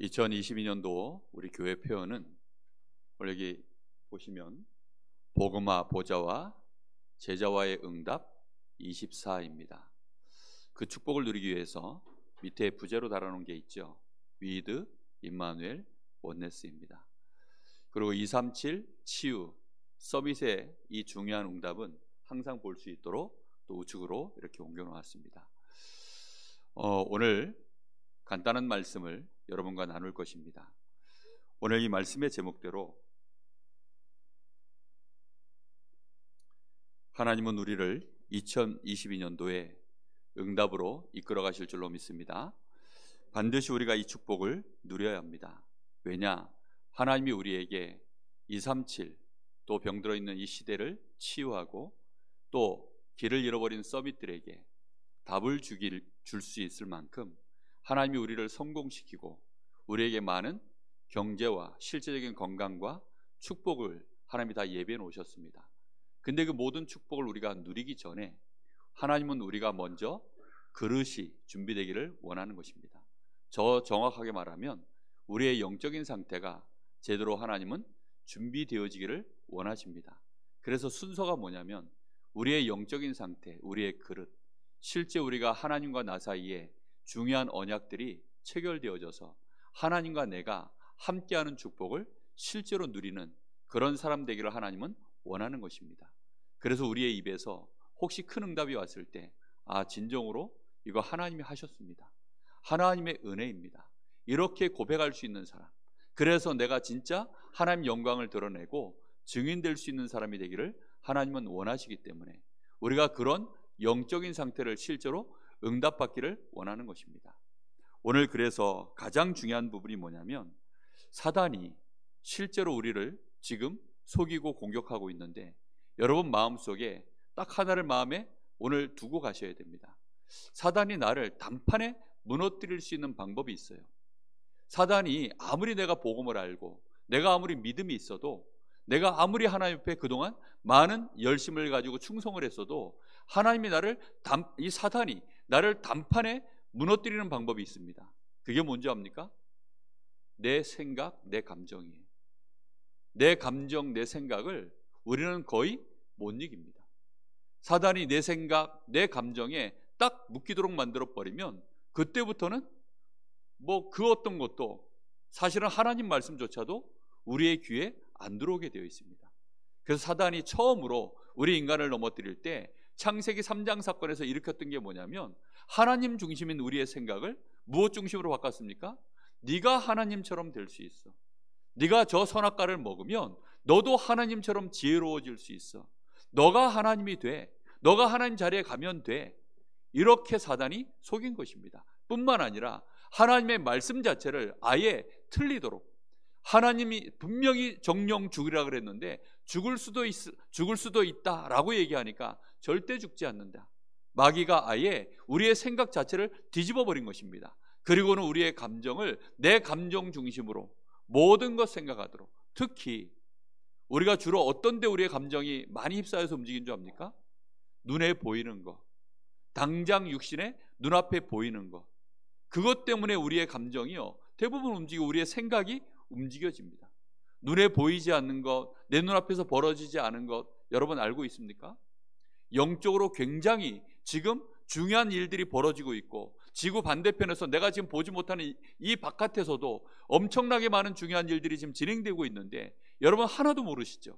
2022년도 우리 교회 표어는 오늘 여기 보시면 복음화 보좌와 제자와의 응답 24입니다. 그 축복을 누리기 위해서 밑에 부제로 달아놓은 게 있죠. 위드, 임마누엘, 원네스입니다. 그리고 237 치유, 서밋의 이 중요한 응답은 항상 볼 수 있도록 또 우측으로 이렇게 옮겨놓았습니다. 오늘 간단한 말씀을 여러분과 나눌 것입니다. 오늘 이 말씀의 제목대로 하나님은 우리를 2022년도에 응답으로 이끌어 가실 줄로 믿습니다. 반드시 우리가 이 축복을 누려야 합니다. 왜냐? 하나님이 우리에게 237 또 병들어 있는 이 시대를 치유하고 또 길을 잃어버린 서밋들에게 답을 줄 수 있을 만큼 하나님이 우리를 성공시키고 우리에게 많은 경제와 실제적인 건강과 축복을 하나님이 다 예비해 놓으셨습니다. 근데 그 모든 축복을 우리가 누리기 전에 하나님은 우리가 먼저 그릇이 준비되기를 원하는 것입니다. 정확하게 말하면 우리의 영적인 상태가 제대로 하나님은 준비되어지기를 원하십니다. 그래서 순서가 뭐냐면 우리의 영적인 상태, 우리의 그릇, 실제 우리가 하나님과 나 사이에 중요한 언약들이 체결되어져서 하나님과 내가 함께하는 축복을 실제로 누리는 그런 사람 되기를 하나님은 원하는 것입니다. 그래서 우리의 입에서 혹시 큰 응답이 왔을 때 진정으로 이거 하나님이 하셨습니다. 하나님의 은혜입니다. 이렇게 고백할 수 있는 사람, 그래서 내가 진짜 하나님 영광을 드러내고 증인될 수 있는 사람이 되기를 하나님은 원하시기 때문에 우리가 그런 영적인 상태를 실제로 응답받기를 원하는 것입니다. 오늘 그래서 가장 중요한 부분이 뭐냐면 사단이 실제로 우리를 지금 속이고 공격하고 있는데 여러분 마음속에 딱 하나를 마음에 오늘 두고 가셔야 됩니다. 사단이 나를 단판에 무너뜨릴 수 있는 방법이 있어요. 사단이 아무리 내가 복음을 알고 내가 아무리 믿음이 있어도 내가 아무리 하나님 앞에 그동안 많은 열심을 가지고 충성을 했어도 하나님이 이 사단이 나를 단판에 무너뜨리는 방법이 있습니다. 그게 뭔지 압니까? 내 생각, 내 감정이에요. 내 감정, 내 생각을 우리는 거의 못 이깁니다. 사단이 내 생각, 내 감정에 딱 묶이도록 만들어버리면 그때부터는 그 어떤 것도 사실은 하나님 말씀조차도 우리의 귀에 안 들어오게 되어 있습니다. 그래서 사단이 처음으로 우리 인간을 넘어뜨릴 때 창세기 3장 사건에서 일으켰던 게 뭐냐면 하나님 중심인 우리의 생각을 무엇 중심으로 바꿨습니까? 네가 하나님처럼 될 수 있어. 네가 저 선악과를 먹으면 너도 하나님처럼 지혜로워질 수 있어. 너가 하나님이 돼. 너가 하나님 자리에 가면 돼. 이렇게 사단이 속인 것입니다. 뿐만 아니라 하나님의 말씀 자체를 아예 틀리도록, 하나님이 분명히 정령 죽으라 그랬는데 죽을 수도 있다라고 얘기하니까 절대 죽지 않는다. 마귀가 아예 우리의 생각 자체를 뒤집어 버린 것입니다. 그리고는 우리의 감정을 내 감정 중심으로 모든 것 생각하도록, 특히 우리가 주로 어떤 데 우리의 감정이 많이 휩싸여서 움직이는 줄 압니까? 눈에 보이는 것, 당장 육신의 눈앞에 보이는 것, 그것 때문에 우리의 감정이요 대부분 움직이고 우리의 생각이 움직여집니다. 눈에 보이지 않는 것, 내 눈앞에서 벌어지지 않은 것 여러분 알고 있습니까? 영적으로 굉장히 지금 중요한 일들이 벌어지고 있고 지구 반대편에서 내가 지금 보지 못하는 이 바깥에서도 엄청나게 많은 중요한 일들이 지금 진행되고 있는데 여러분 하나도 모르시죠?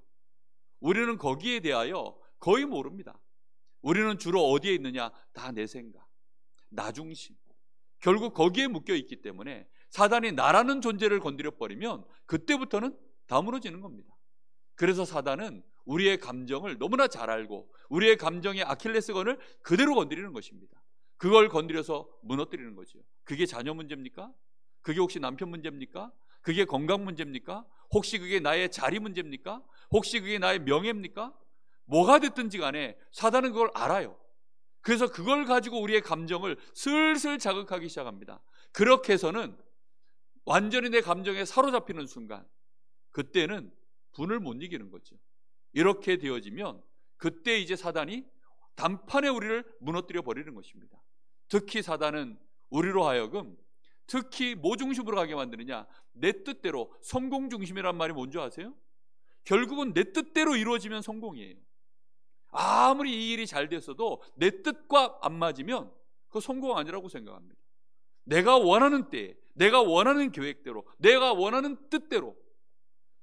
우리는 거기에 대하여 거의 모릅니다. 우리는 주로 어디에 있느냐? 다 내 생각, 나 중심. 결국 거기에 묶여 있기 때문에 사단이 나라는 존재를 건드려 버리면 그때부터는 다 무너지는 겁니다. 그래서 사단은 우리의 감정을 너무나 잘 알고 우리의 감정의 아킬레스건을 그대로 건드리는 것입니다. 그걸 건드려서 무너뜨리는 거죠. 그게 자녀 문제입니까? 그게 혹시 남편 문제입니까? 그게 건강 문제입니까? 혹시 그게 나의 자리 문제입니까? 혹시 그게 나의 명예입니까? 뭐가 됐든지 간에 사단은 그걸 알아요. 그래서 그걸 가지고 우리의 감정을 슬슬 자극하기 시작합니다. 그렇게 해서는 완전히 내 감정에 사로잡히는 순간 그때는 분을 못 이기는 거죠. 이렇게 되어지면 그때 이제 사단이 단판에 우리를 무너뜨려 버리는 것입니다. 특히 사단은 우리로 하여금 특히 뭐 중심으로 가게 만드느냐? 내 뜻대로. 성공 중심이란 말이 뭔지 아세요? 결국은 내 뜻대로 이루어지면 성공이에요. 아무리 이 일이 잘 됐어도 내 뜻과 안 맞으면 그거 성공 아니라고 생각합니다. 내가 원하는 때에, 내가 원하는 계획대로, 내가 원하는 뜻대로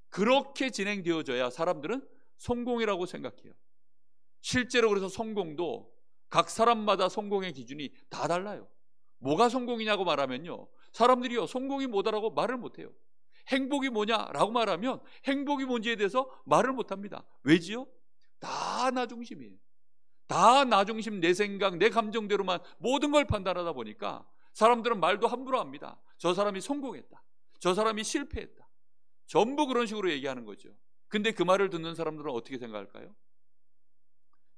그렇게 진행되어져야 사람들은 성공이라고 생각해요. 실제로 그래서 성공도 각 사람마다 성공의 기준이 다 달라요. 뭐가 성공이냐고 말하면요, 사람들이요 성공이 뭐다라고 말을 못해요. 행복이 뭐냐라고 말하면 행복이 뭔지에 대해서 말을 못합니다. 왜지요? 다 나 중심이에요. 다 나 중심, 내 생각, 내 감정대로만 모든 걸 판단하다 보니까 사람들은 말도 함부로 합니다. 저 사람이 성공했다, 저 사람이 실패했다, 전부 그런 식으로 얘기하는 거죠. 근데 그 말을 듣는 사람들은 어떻게 생각할까요?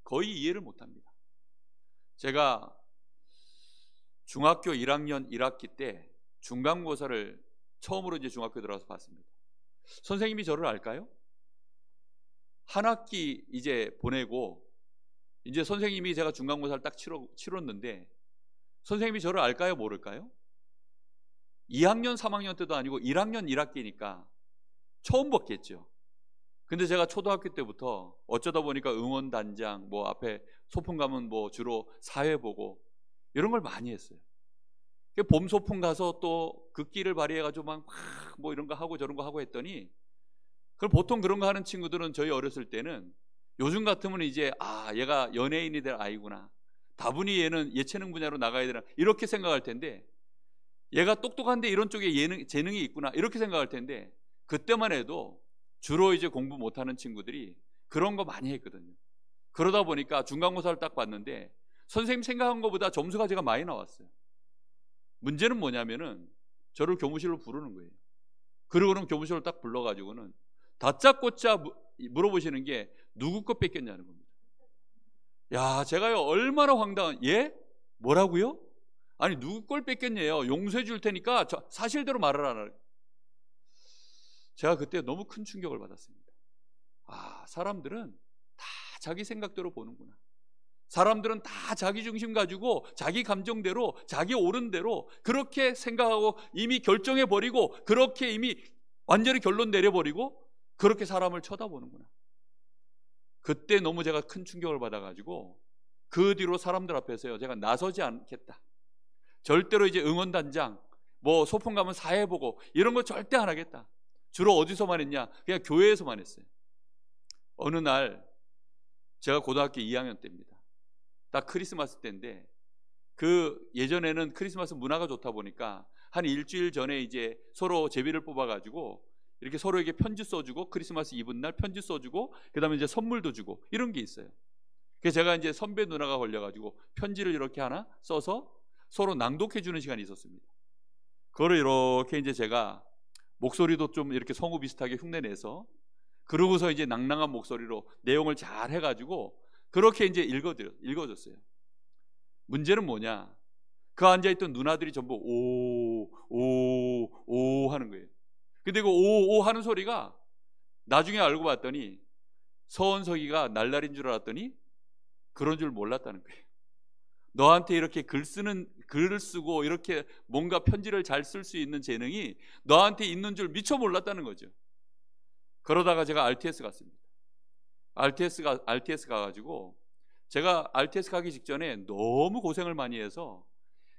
거의 이해를 못합니다. 제가 중학교 1학년 1학기 때 중간고사를 처음으로 이제 중학교 들어가서 봤습니다. 선생님이 저를 알까요? 한 학기 이제 보내고 이제 선생님이 제가 중간고사를 딱 치렀는데 선생님이 저를 알까요? 모를까요? 2학년 3학년 때도 아니고 1학년 1학기니까 처음 봤겠죠. 근데 제가 초등학교 때부터 어쩌다 보니까 응원단장, 뭐 앞에 소풍 가면 뭐 주로 사회 보고 이런 걸 많이 했어요. 봄 소풍 가서 또 극기를 발휘해가지고 막 뭐 이런 거 하고 저런 거 하고 했더니, 그럼 보통 그런 거 하는 친구들은 저희 어렸을 때는 요즘 같으면 이제 얘가 연예인이 될 아이구나, 다분히 얘는 예체능 분야로 나가야 되나 이렇게 생각할 텐데, 얘가 똑똑한데 이런 쪽에 재능이 있구나 이렇게 생각할 텐데, 그때만 해도 주로 이제 공부 못하는 친구들이 그런 거 많이 했거든요. 그러다 보니까 중간고사를 딱 봤는데 선생님 생각한 것보다 점수가 제가 많이 나왔어요. 문제는 뭐냐면은 저를 교무실로 부르는 거예요. 그러고는 교무실로 딱 불러가지고는 다짜고짜 물어보시는 게 누구 거 뺏겼냐는 겁니다. 야, 제가요 얼마나 황당한, 예? 뭐라고요? 아니 누구 걸 뺏겼냐요? 용서해 줄 테니까 사실대로 말을 하라. 제가 그때 너무 큰 충격을 받았습니다. 사람들은 다 자기 생각대로 보는구나. 사람들은 다 자기 중심 가지고 자기 감정대로, 자기 옳은 대로 그렇게 생각하고 이미 결정해버리고, 그렇게 이미 완전히 결론 내려버리고 그렇게 사람을 쳐다보는구나. 그때 너무 제가 큰 충격을 받아가지고 그 뒤로 사람들 앞에서요 제가 나서지 않겠다. 절대로 이제 응원단장, 뭐 소풍 가면 사회 보고 이런 거 절대 안 하겠다. 주로 어디서만 했냐? 그냥 교회에서만 했어요. 어느 날 제가 고등학교 2학년 때입니다. 딱 크리스마스 때인데, 그 예전에는 크리스마스 문화가 좋다 보니까 한 일주일 전에 이제 서로 제비를 뽑아가지고 이렇게 서로에게 편지 써주고, 크리스마스 이브날 편지 써주고, 그 다음에 이제 선물도 주고 이런 게 있어요. 그래서 제가 이제 선배 누나가 걸려가지고 편지를 이렇게 하나 써서 서로 낭독해 주는 시간이 있었습니다. 그거를 이렇게 이제 제가 목소리도 좀 이렇게 성우 비슷하게 흉내내서, 그러고서 이제 낭낭한 목소리로 내용을 잘 해가지고 그렇게 이제 읽어줬어요. 문제는 뭐냐? 그 앉아있던 누나들이 전부 오 하는 거예요. 근데 그 오 하는 소리가 나중에 알고 봤더니 서원석이가 날라린 줄 알았더니 그런 줄 몰랐다는 거예요. 너한테 이렇게 글을 쓰고 이렇게 뭔가 편지를 잘 쓸 수 있는 재능이 너한테 있는 줄 미처 몰랐다는 거죠. 그러다가 제가 RTS 갔습니다. RTS 가가지고, 제가 RTS 가기 직전에 너무 고생을 많이 해서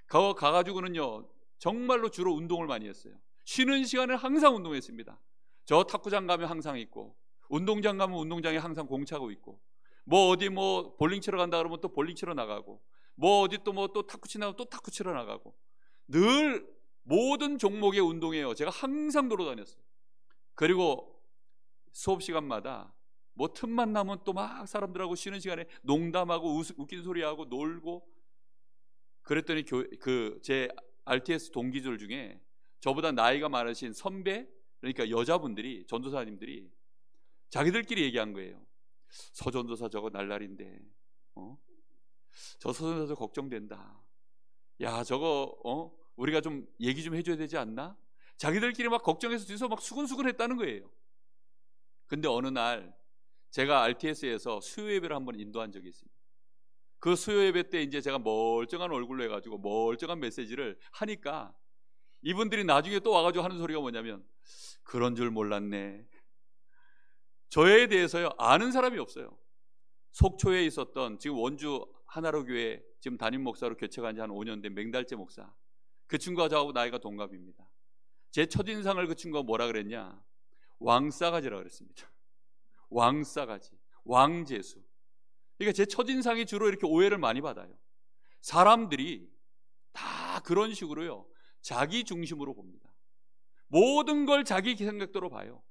가가지고는요 정말로 주로 운동을 많이 했어요. 쉬는 시간에 항상 운동했습니다. 저 탁구장 가면 항상 있고, 운동장 가면 운동장에 항상 공 차고 있고, 뭐 어디 뭐 볼링 치러 간다 그러면 또 볼링 치러 나가고, 뭐 어디 또 탁구 치나 또 탁구 치러 나가고, 늘 모든 종목의 운동이에요. 제가 항상 돌아다녔어요. 그리고 수업 시간마다 뭐 틈만 나면 또 막 사람들하고 쉬는 시간에 농담하고 웃긴 소리하고 놀고. 그랬더니 제 RTS 동기들 중에 저보다 나이가 많으신 선배, 그러니까 여자분들이, 전도사님들이 자기들끼리 얘기한 거예요. 서전도사 저거 날라린데, 저 서전도사 걱정된다. 야, 저거 우리가 좀 얘기 좀 해줘야 되지 않나? 자기들끼리 막 걱정해서 뒤에서 막 수근수근 했다는 거예요. 근데 어느 날 제가 RTS에서 수요 예배를 한번 인도한 적이 있습니다. 그 수요 예배 때 이제 제가 멀쩡한 얼굴로 해가지고 멀쩡한 메시지를 하니까 이분들이 나중에 또 와가지고 하는 소리가 뭐냐면, 그런 줄 몰랐네. 저에 대해서요 아는 사람이 없어요. 속초에 있었던, 지금 원주 하나로 교회 지금 담임 목사로 교체한 지 한 5년 된 맹달재 목사, 그 친구가 저하고 나이가 동갑입니다. 제 첫인상을 그 친구가 뭐라 그랬냐, 왕싸가지라 그랬습니다. 왕싸가지, 왕재수. 그러니까 제 첫인상이 주로 이렇게 오해를 많이 받아요. 사람들이 다 그런 식으로요 자기 중심으로 봅니다. 모든 걸 자기 생각대로 봐요.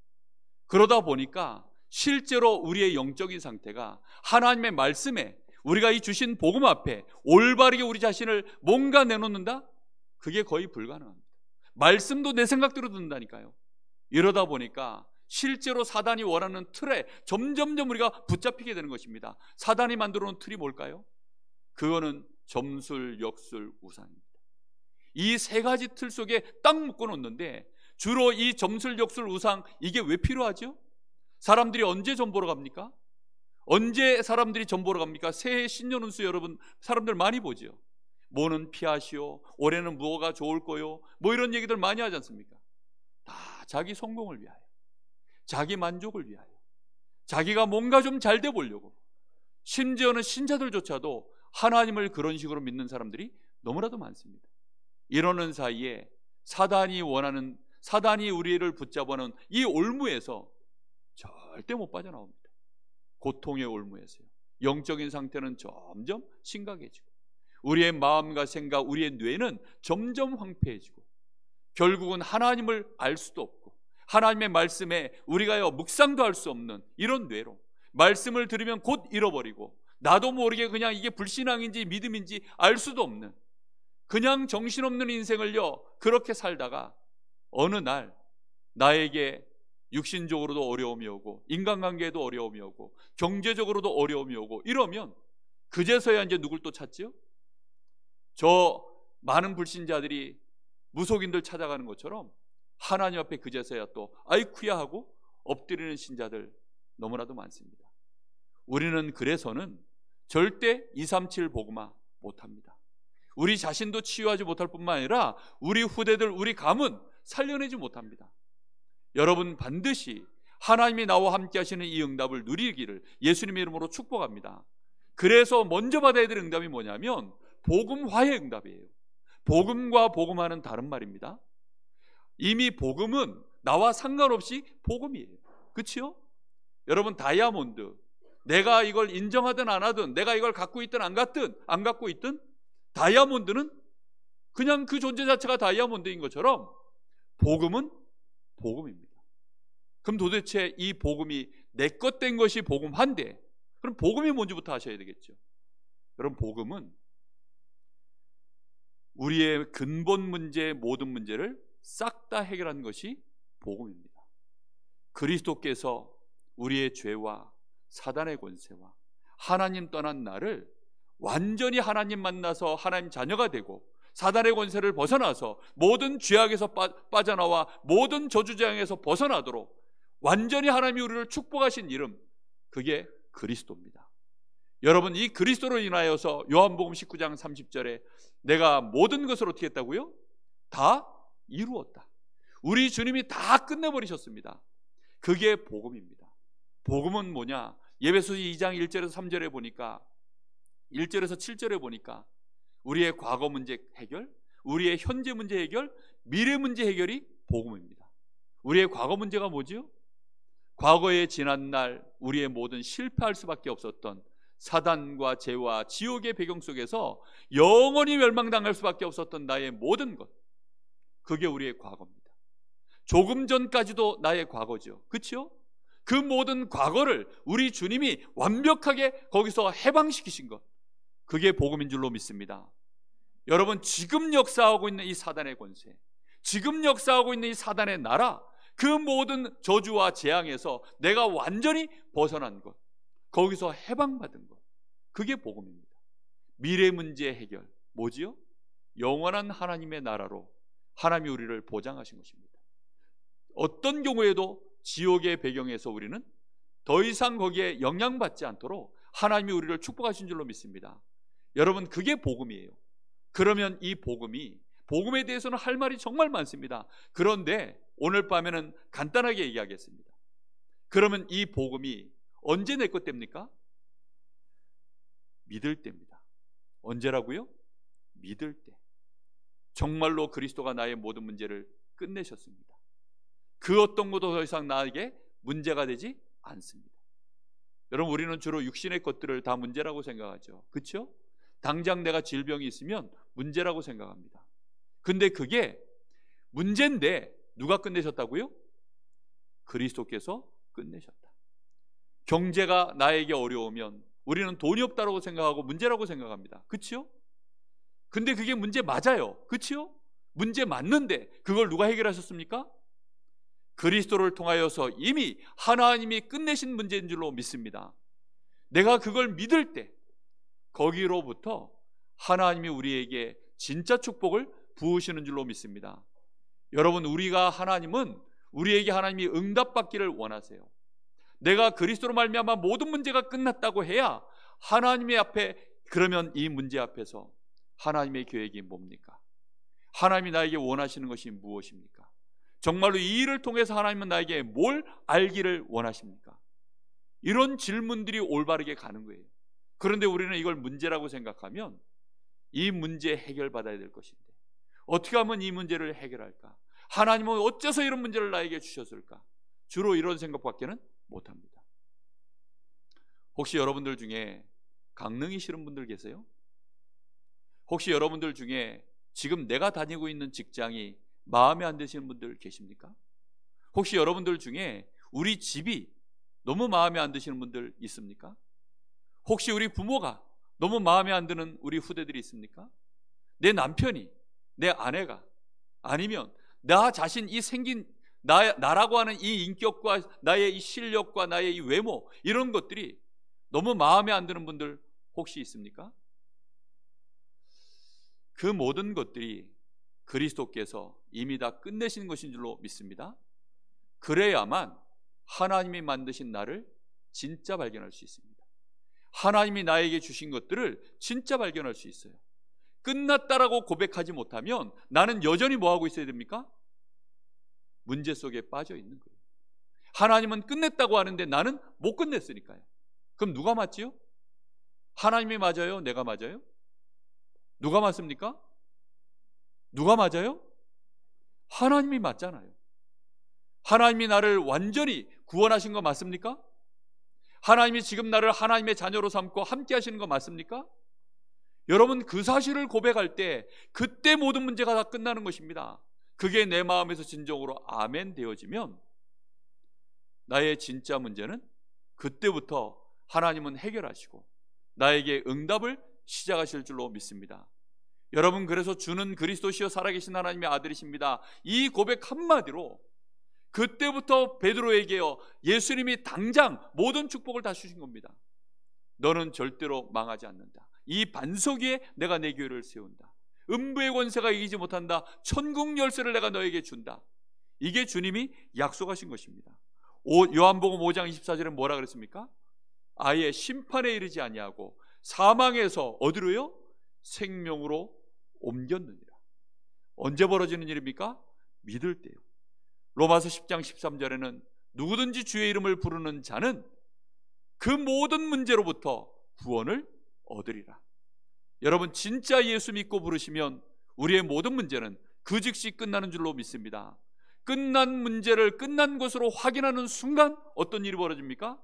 그러다 보니까 실제로 우리의 영적인 상태가 하나님의 말씀에, 우리가 이 주신 복음 앞에 올바르게 우리 자신을 뭔가 내놓는다? 그게 거의 불가능합니다. 말씀도 내 생각대로 듣는다니까요. 이러다 보니까 실제로 사단이 원하는 틀에 점점점 우리가 붙잡히게 되는 것입니다. 사단이 만들어 놓은 틀이 뭘까요? 그거는 점술, 역술, 우상입니다. 이 세 가지 틀 속에 딱 묶어 놓는데, 주로 이 점술, 역술, 우상, 이게 왜 필요하죠? 사람들이 언제 점 보러 갑니까? 언제 사람들이 점 보러 갑니까? 새해 신년운수 여러분 사람들 많이 보죠. 뭐는 피하시오, 올해는 무엇가 좋을 거요, 뭐 이런 얘기들 많이 하지 않습니까? 다 자기 성공을 위하여, 자기 만족을 위하여, 자기가 뭔가 좀 잘 돼 보려고. 심지어는 신자들조차도 하나님을 그런 식으로 믿는 사람들이 너무나도 많습니다. 이러는 사이에 사단이 우리를 붙잡아놓은 이 올무에서 절대 못 빠져나옵니다. 고통의 올무에서요. 영적인 상태는 점점 심각해지고, 우리의 마음과 생각, 우리의 뇌는 점점 황폐해지고, 결국은 하나님을 알 수도 없고 하나님의 말씀에 우리가 묵상도 할 수 없는 이런 뇌로, 말씀을 들으면 곧 잃어버리고, 나도 모르게 그냥 이게 불신앙인지 믿음인지 알 수도 없는 그냥 정신없는 인생을요 그렇게 살다가 어느 날 나에게 육신적으로도 어려움이 오고, 인간관계에도 어려움이 오고, 경제적으로도 어려움이 오고, 이러면 그제서야 이제 누굴 또 찾죠? 저 많은 불신자들이 무속인들 찾아가는 것처럼 하나님 앞에 그제서야 또 아이쿠야 하고 엎드리는 신자들 너무나도 많습니다. 우리는 그래서는 절대 237 복음화 못합니다. 우리 자신도 치유하지 못할 뿐만 아니라 우리 후대들, 우리 가문 살려내지 못합니다. 여러분 반드시 하나님이 나와 함께 하시는 이 응답을 누리기를 예수님의 이름으로 축복합니다. 그래서 먼저 받아야 될 응답이 뭐냐면 복음화의 응답이에요. 복음과 복음화는 다른 말입니다. 이미 복음은 나와 상관없이 복음이에요. 그렇죠? 여러분 다이아몬드, 내가 이걸 인정하든 안 하든, 내가 이걸 갖고 있든 안 갖고 있든 다이아몬드는 그냥 그 존재 자체가 다이아몬드인 것처럼 복음은 복음입니다. 그럼 도대체 이 복음이 내 것 된 것이 복음한데, 그럼 복음이 뭔지부터 아셔야 되겠죠. 여러분 복음은 우리의 근본 문제, 모든 문제를 싹 다 해결하는 것이 복음입니다. 그리스도께서 우리의 죄와 사단의 권세와 하나님 떠난 나를 완전히 하나님 만나서 하나님 자녀가 되고, 사단의 권세를 벗어나서 모든 죄악에서 빠져나와 모든 저주재앙에서 벗어나도록 완전히 하나님이 우리를 축복하신 이름, 그게 그리스도입니다. 여러분 이 그리스도로 인하여서 요한복음 19장 30절에 내가 모든 것을 어떻게 했다고요? 다 이루었다. 우리 주님이 다 끝내버리셨습니다. 그게 복음입니다. 복음은 뭐냐? 에베소서 2장 1절에서 3절에 보니까, 1절에서 7절에 보니까 우리의 과거 문제 해결, 우리의 현재 문제 해결, 미래 문제 해결이 복음입니다. 우리의 과거 문제가 뭐지요? 과거의 지난 날 우리의 모든 실패할 수밖에 없었던 사단과 죄와 지옥의 배경 속에서 영원히 멸망당할 수밖에 없었던 나의 모든 것, 그게 우리의 과거입니다. 조금 전까지도 나의 과거죠. 그렇죠? 그 모든 과거를 우리 주님이 완벽하게 거기서 해방시키신 것, 그게 복음인 줄로 믿습니다. 여러분 지금 역사하고 있는 이 사단의 권세, 지금 역사하고 있는 이 사단의 나라, 그 모든 저주와 재앙에서 내가 완전히 벗어난 것, 거기서 해방받은 것, 그게 복음입니다. 미래 문제 해결 뭐지요? 영원한 하나님의 나라로 하나님이 우리를 보장하신 것입니다. 어떤 경우에도 지옥의 배경에서 우리는 더 이상 거기에 영향받지 않도록 하나님이 우리를 축복하신 줄로 믿습니다. 여러분 그게 복음이에요. 그러면 이 복음이 복음에 대해서는 할 말이 정말 많습니다. 그런데 오늘 밤에는 간단하게 얘기하겠습니다. 그러면 이 복음이 언제 내 것 됩니까? 믿을 때입니다. 언제라고요? 믿을 때. 정말로 그리스도가 나의 모든 문제를 끝내셨습니다. 그 어떤 것도 더 이상 나에게 문제가 되지 않습니다. 여러분, 우리는 주로 육신의 것들을 다 문제라고 생각하죠. 그렇죠? 당장 내가 질병이 있으면 문제라고 생각합니다. 근데 그게 문제인데 누가 끝내셨다고요? 그리스도께서 끝내셨다. 경제가 나에게 어려우면 우리는 돈이 없다고 생각하고 문제라고 생각합니다. 그렇죠? 근데 그게 문제 맞아요. 그렇죠? 문제 맞는데 그걸 누가 해결하셨습니까? 그리스도를 통하여서 이미 하나님이 끝내신 문제인 줄로 믿습니다. 내가 그걸 믿을 때 거기로부터 하나님이 우리에게 진짜 축복을 부으시는 줄로 믿습니다. 여러분, 하나님은 우리에게 하나님이 응답받기를 원하세요. 내가 그리스도로 말미암아 모든 문제가 끝났다고 해야 하나님의 앞에, 그러면 이 문제 앞에서 하나님의 계획이 뭡니까? 하나님이 나에게 원하시는 것이 무엇입니까? 정말로 이 일을 통해서 하나님은 나에게 뭘 알기를 원하십니까? 이런 질문들이 올바르게 가는 거예요. 그런데 우리는 이걸 문제라고 생각하면 이 문제 해결받아야 될 것인데 어떻게 하면 이 문제를 해결할까? 하나님은 어째서 이런 문제를 나에게 주셨을까? 주로 이런 생각밖에는 못합니다. 혹시 여러분들 중에 강릉이 싫은 분들 계세요? 혹시 여러분들 중에 지금 내가 다니고 있는 직장이 마음에 안 드시는 분들 계십니까? 혹시 여러분들 중에 우리 집이 너무 마음에 안 드시는 분들 있습니까? 혹시 우리 부모가 너무 마음에 안 드는 우리 후대들이 있습니까? 내 남편이, 내 아내가, 아니면 나 자신 이 생긴 나라고 하는 이 인격과 나의 이 실력과 나의 이 외모, 이런 것들이 너무 마음에 안 드는 분들 혹시 있습니까? 그 모든 것들이 그리스도께서 이미 다 끝내신 것인 줄로 믿습니다. 그래야만 하나님이 만드신 나를 진짜 발견할 수 있습니다. 하나님이 나에게 주신 것들을 진짜 발견할 수 있어요. 끝났다라고 고백하지 못하면 나는 여전히 뭐하고 있어야 됩니까? 문제 속에 빠져 있는 거예요. 하나님은 끝냈다고 하는데 나는 못 끝냈으니까요. 그럼 누가 맞지요? 하나님이 맞아요? 내가 맞아요? 누가 맞습니까? 누가 맞아요? 하나님이 맞잖아요. 하나님이 나를 완전히 구원하신 거 맞습니까? 하나님이 지금 나를 하나님의 자녀로 삼고 함께 하시는 거 맞습니까? 여러분, 그 사실을 고백할 때 그때 모든 문제가 다 끝나는 것입니다. 그게 내 마음에서 진정으로 아멘 되어지면 나의 진짜 문제는 그때부터 하나님은 해결하시고 나에게 응답을 시작하실 줄로 믿습니다. 여러분, 그래서 주는 그리스도시요 살아계신 하나님의 아들이십니다. 이 고백 한마디로 그때부터 베드로에게요, 예수님이 당장 모든 축복을 다 주신 겁니다. 너는 절대로 망하지 않는다. 이 반석 위에 내가 내 교회를 세운다. 음부의 권세가 이기지 못한다. 천국 열쇠를 내가 너에게 준다. 이게 주님이 약속하신 것입니다. 요한복음 5장 24절에 뭐라 그랬습니까? 아예 심판에 이르지 아니하고 사망에서 어디로요? 생명으로 옮겼느니라. 언제 벌어지는 일입니까? 믿을 때요. 로마서 10장 13절에는 누구든지 주의 이름을 부르는 자는 그 모든 문제로부터 구원을 얻으리라. 여러분, 진짜 예수 믿고 부르시면 우리의 모든 문제는 그 즉시 끝나는 줄로 믿습니다. 끝난 문제를 끝난 것으로 확인하는 순간 어떤 일이 벌어집니까?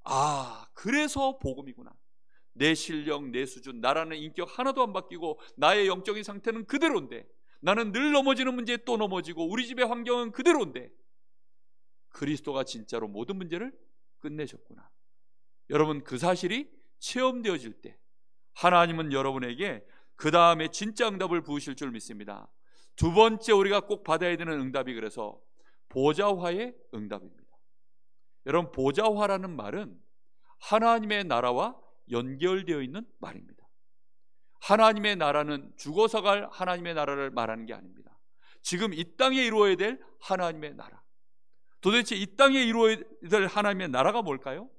아, 그래서 복음이구나. 내 실력, 내 수준, 나라는 인격 하나도 안 바뀌고 나의 영적인 상태는 그대로인데, 나는 늘 넘어지는 문제에 또 넘어지고 우리 집의 환경은 그대로인데 그리스도가 진짜로 모든 문제를 끝내셨구나. 여러분, 그 사실이 체험되어질 때 하나님은 여러분에게 그 다음에 진짜 응답을 부으실 줄 믿습니다. 두 번째 우리가 꼭 받아야 되는 응답이 그래서 보좌화의 응답입니다. 여러분, 보좌화라는 말은 하나님의 나라와 연결되어 있는 말입니다. 하나님의 나라는 죽어서 갈 하나님의 나라를 말하는 게 아닙니다. 지금 이 땅에 이루어야 될 하나님의 나라. 도대체 이 땅에 이루어야 될 하나님의 나라가 뭘까요?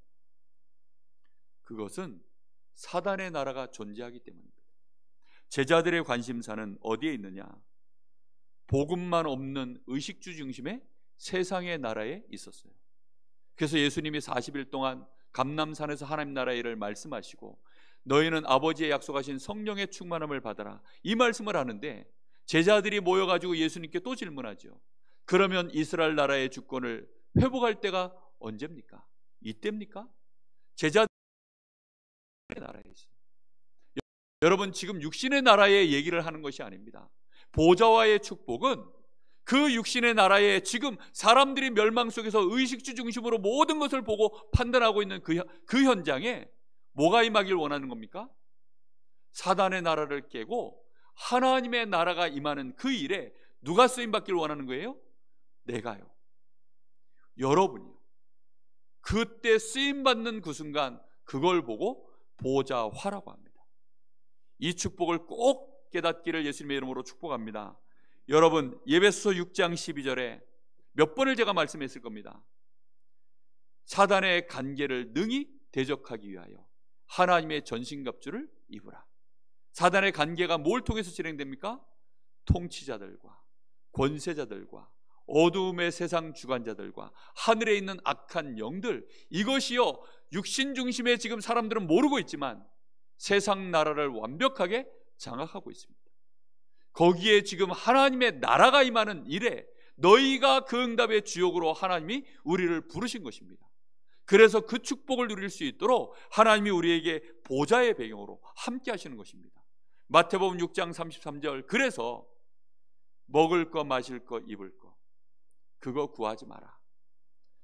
그것은 사단의 나라가 존재하기 때문입니다. 제자들의 관심사는 어디에 있느냐? 복음만 없는 의식주 중심의 세상의 나라에 있었어요. 그래서 예수님이 40일 동안 감람산에서 하나님 나라의 일을 말씀하시고 너희는 아버지의 약속하신 성령의 충만함을 받아라, 이 말씀을 하는데 제자들이 모여가지고 예수님께 또 질문하죠. 그러면 이스라엘 나라의 주권을 회복할 때가 언제입니까? 이때입니까? 제자들의 나라에 있어요. 여러분, 지금 육신의 나라의 얘기를 하는 것이 아닙니다. 보좌와의 축복은 그 육신의 나라에 지금 사람들이 멸망 속에서 의식주 중심으로 모든 것을 보고 판단하고 있는 그 현장에 뭐가 임하길 원하는 겁니까? 사단의 나라를 깨고 하나님의 나라가 임하는 그 일에 누가 쓰임받기를 원하는 거예요? 내가요, 여러분이요. 그때 쓰임받는 그 순간, 그걸 보고 보좌화라고 합니다. 이 축복을 꼭 깨닫기를 예수님의 이름으로 축복합니다. 여러분, 에베소서 6장 12절에 몇 번을 제가 말씀했을 겁니다. 사단의 간계를 능히 대적하기 위하여 하나님의 전신갑주를 입으라. 사단의 간계가 뭘 통해서 진행됩니까? 통치자들과 권세자들과 어두움의 세상 주관자들과 하늘에 있는 악한 영들, 이것이요, 육신 중심의 지금 사람들은 모르고 있지만 세상 나라를 완벽하게 장악하고 있습니다. 거기에 지금 하나님의 나라가 임하는 일에 너희가 그 응답의 주역으로 하나님이 우리를 부르신 것입니다. 그래서 그 축복을 누릴 수 있도록 하나님이 우리에게 보좌의 배경으로 함께 하시는 것입니다. 마태복음 6장 33절, 그래서 먹을 거 마실 거 입을 거 그거 구하지 마라.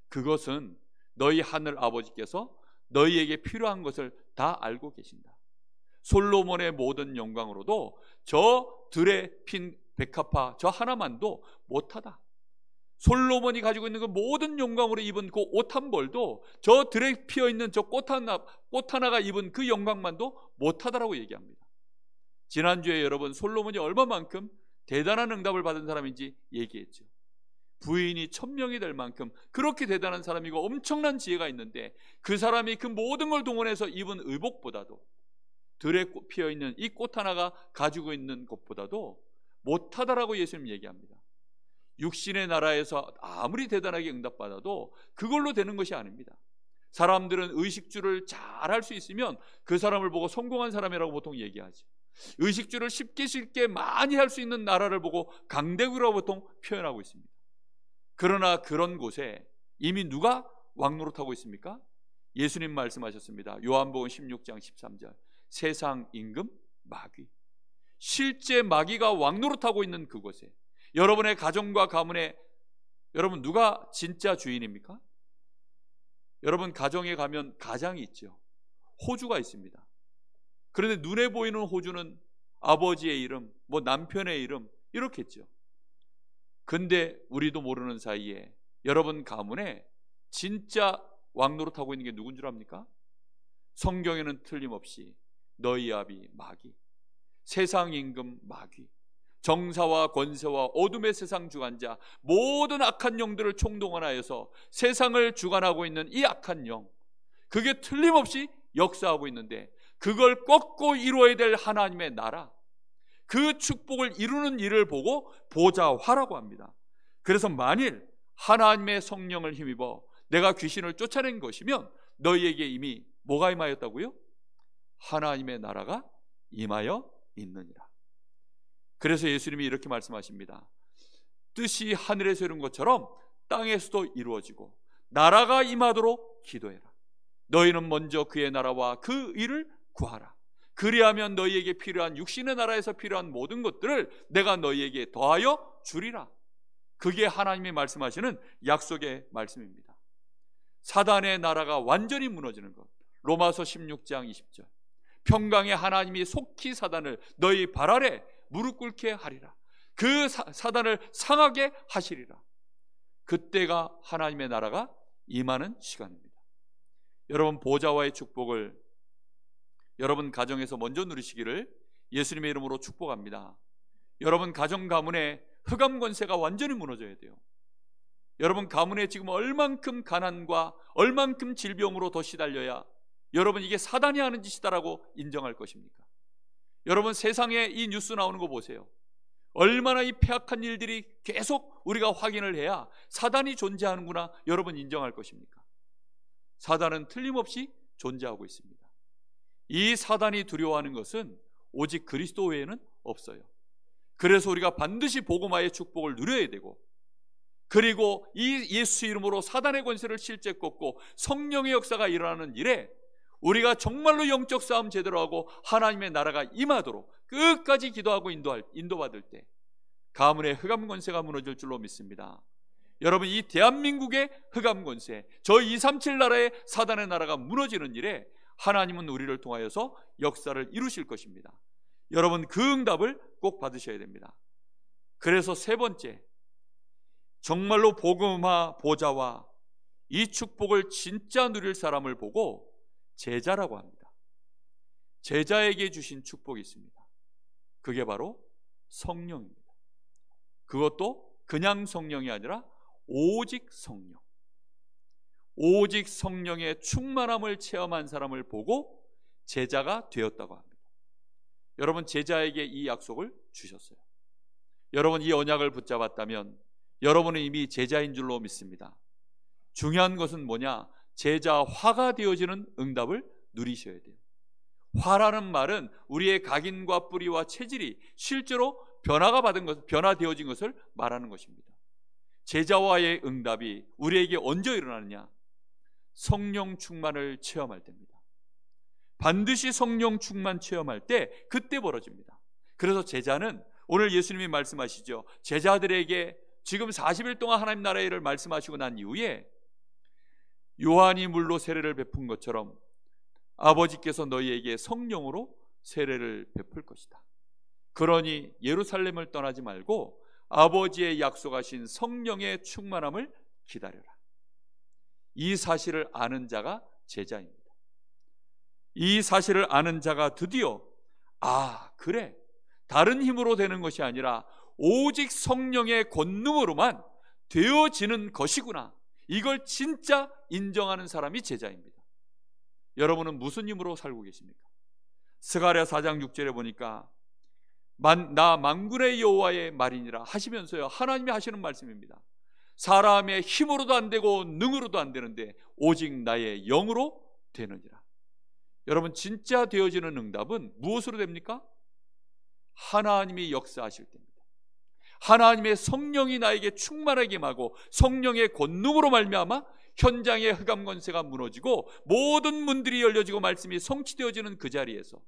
그것은 너희 하늘 아버지께서 너희에게 필요한 것을 다 알고 계신다. 솔로몬의 모든 영광으로도 저 들에 핀 백합화 저 하나만도 못하다. 솔로몬이 가지고 있는 그 모든 영광으로 입은 그 옷 한 벌도 저 들에 피어있는 저 꽃 하나가 입은 그 영광만도 못하다라고 얘기합니다. 지난주에 여러분, 솔로몬이 얼마만큼 대단한 응답을 받은 사람인지 얘기했죠. 부인이 1000명이 될 만큼 그렇게 대단한 사람이고 엄청난 지혜가 있는데 그 사람이 그 모든 걸 동원해서 입은 의복보다도 들에 피어있는 이 꽃 하나가 가지고 있는 것보다도 못하다라고 예수님 얘기합니다. 육신의 나라에서 아무리 대단하게 응답받아도 그걸로 되는 것이 아닙니다. 사람들은 의식주를 잘 할 수 있으면 그 사람을 보고 성공한 사람이라고 보통 얘기하죠. 의식주를 쉽게 많이 할 수 있는 나라를 보고 강대국이라고 보통 표현하고 있습니다. 그러나 그런 곳에 이미 누가 왕노릇하고 있습니까? 예수님 말씀하셨습니다. 요한복음 16장 13절, 세상 임금 마귀. 실제 마귀가 왕노릇하고 있는 그곳에, 여러분의 가정과 가문에 여러분 누가 진짜 주인입니까? 여러분 가정에 가면 가장이 있죠. 호주가 있습니다. 그런데 눈에 보이는 호주는 아버지의 이름, 뭐 남편의 이름 이렇게 있죠. 근데 우리도 모르는 사이에 여러분 가문에 진짜 왕노릇하고 있는 게 누군 줄 압니까? 성경에는 틀림없이 너희 아비 마귀, 세상 임금 마귀, 정사와 권세와 어둠의 세상 주관자, 모든 악한 영들을 총동원하여서 세상을 주관하고 있는 이 악한 영, 그게 틀림없이 역사하고 있는데 그걸 꺾고 이루어야 될 하나님의 나라, 그 축복을 이루는 일을 보고 보좌화라고 합니다. 그래서 만일 하나님의 성령을 힘입어 내가 귀신을 쫓아낸 것이면 너희에게 이미 뭐가 임하였다고요? 하나님의 나라가 임하여 있느니라. 그래서 예수님이 이렇게 말씀하십니다. 뜻이 하늘에서 이룬 것처럼 땅에서도 이루어지고 나라가 임하도록 기도해라. 너희는 먼저 그의 나라와 그 일을 구하라. 그리하면 너희에게 필요한 육신의 나라에서 필요한 모든 것들을 내가 너희에게 더하여 주리라. 그게 하나님이 말씀하시는 약속의 말씀입니다. 사단의 나라가 완전히 무너지는 것, 로마서 16장 20절, 평강의 하나님이 속히 사단을 너희 발 아래 무릎 꿇게 하리라. 그 사단을 상하게 하시리라. 그때가 하나님의 나라가 임하는 시간입니다. 여러분, 보좌와의 축복을 여러분 가정에서 먼저 누리시기를 예수님의 이름으로 축복합니다. 여러분 가정 가문에 흑암 권세가 완전히 무너져야 돼요. 여러분 가문에 지금 얼만큼 가난과 얼만큼 질병으로 더 시달려야 여러분 이게 사단이 하는 짓이다라고 인정할 것입니까? 여러분 세상에 이 뉴스 나오는 거 보세요. 얼마나 이 폐악한 일들이 계속 우리가 확인을 해야 사단이 존재하는구나 여러분 인정할 것입니까? 사단은 틀림없이 존재하고 있습니다. 이 사단이 두려워하는 것은 오직 그리스도 외에는 없어요. 그래서 우리가 반드시 복음화의 축복을 누려야 되고, 그리고 이 예수 이름으로 사단의 권세를 실제 꺾고 성령의 역사가 일어나는 일에 우리가 정말로 영적 싸움 제대로 하고 하나님의 나라가 임하도록 끝까지 기도하고 인도받을 때 가문의 흑암 권세가 무너질 줄로 믿습니다. 여러분, 이 대한민국의 흑암 권세, 저 237 나라의 사단의 나라가 무너지는 일에 하나님은 우리를 통하여서 역사를 이루실 것입니다. 여러분, 그 응답을 꼭 받으셔야 됩니다. 그래서 세 번째, 정말로 복음화 보좌와 이 축복을 진짜 누릴 사람을 보고 제자라고 합니다. 제자에게 주신 축복이 있습니다. 그게 바로 성령입니다. 그것도 그냥 성령이 아니라 오직 성령, 오직 성령의 충만함을 체험한 사람을 보고 제자가 되었다고 합니다. 여러분, 제자에게 이 약속을 주셨어요. 여러분, 이 언약을 붙잡았다면 여러분은 이미 제자인 줄로 믿습니다. 중요한 것은 뭐냐? 제자화가 되어지는 응답을 누리셔야 돼요. 화라는 말은 우리의 각인과 뿌리와 체질이 실제로 변화되어진 것을 말하는 것입니다. 제자화의 응답이 우리에게 언제 일어나느냐? 성령 충만을 체험할 때입니다. 반드시 성령 충만 체험할 때 그때 벌어집니다. 그래서 제자는 오늘 예수님이 말씀하시죠. 제자들에게 지금 40일 동안 하나님 나라의 일을 말씀하시고 난 이후에 요한이 물로 세례를 베푼 것처럼 아버지께서 너희에게 성령으로 세례를 베풀 것이다. 그러니 예루살렘을 떠나지 말고 아버지의 약속하신 성령의 충만함을 기다려라. 이 사실을 아는 자가 제자입니다. 이 사실을 아는 자가 드디어 그래, 다른 힘으로 되는 것이 아니라 오직 성령의 권능으로만 되어지는 것이구나, 이걸 진짜 인정하는 사람이 제자입니다. 여러분은 무슨 힘으로 살고 계십니까? 스가랴 4장 6절에 보니까 나 만군의 여호와의 말이니라 하시면서요, 하나님이 하시는 말씀입니다. 사람의 힘으로도 안 되고 능으로도 안 되는데 오직 나의 영으로 되느니라. 여러분, 진짜 되어지는 응답은 무엇으로 됩니까? 하나님이 역사하실 때입니다. 하나님의 성령이 나에게 충만하게 임하고 성령의 권능으로 말미암아 현장의 흑암 권세가 무너지고 모든 문들이 열려지고 말씀이 성취되어지는 그 자리에서